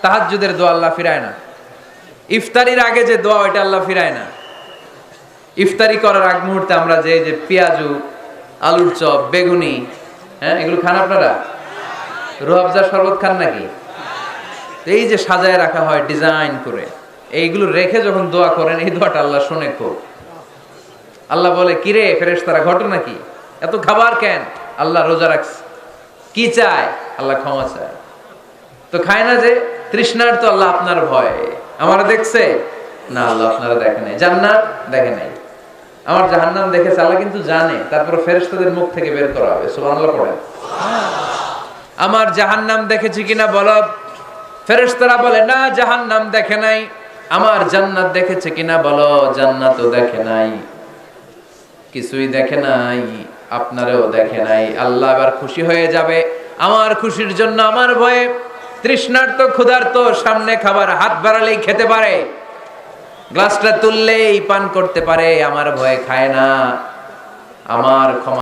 তাহাজ্জুদের দোয়া আল্লাহ ফিরায় না। ইফতারির আগে যে দোয়া ওইটা আল্লাহ ফিরায় না। ইফতারি করার আগ মুহূর্তে আমরা যে পেঁয়াজু, আলুর চপ, বেগুনি, হ্যাঁ, এগুলো খান আপনারা? রুহ-আফজার শরবত খান নাকি? এই যে সাজায় রাখা হয় ডিজাইন করে, এইগুলো রেখে যখন দোয়া করেন, এই দোয়াটা আল্লাহ শুনে খুব। আল্লাহ বলে, কিরে ফেরেশতারা, ঘটনা কি? এত খাবার কেন? আল্লাহ রোজা রাখছে। কি চায়? আল্লাহ ক্ষমা চায়। তো খায় না যে তৃষ্ণার, তো আল্লাহ আপনার ভয়। আমার দেখছে না, আল্লাহ আপনারা দেখে নাই। জান্নাত দেখে নাই, আমার জাহান্নাম দেখেছে। আল্লাহ কিন্তু জানে, তারপর ফেরেশতাদের মুখ থেকে বের করা হবে। সুবহানাল্লাহ পড়েন। আমার জাহান্নাম দেখেছি কিনা বলো। ফেরেশতারা বলে না, জাহান্নাম দেখে নাই। আমার জান্নাত দেখেছে কিনা বলো। জান্নাতও দেখে নাই, কিছুই দেখে নাই, আপনারেও দেখে নাই। আল্লাহ এবার খুশি হয়ে যাবে। আমার খুশির জন্য, আমার ভয়ে তৃষ্ণার্ত ক্ষুধার্ত সামনে খাবার হাত বাড়ালেই খেতে পারে, গ্লাসটা তুললেই পান করতে পারে, আমার ভয়ে খায় না। আমার ক্ষমা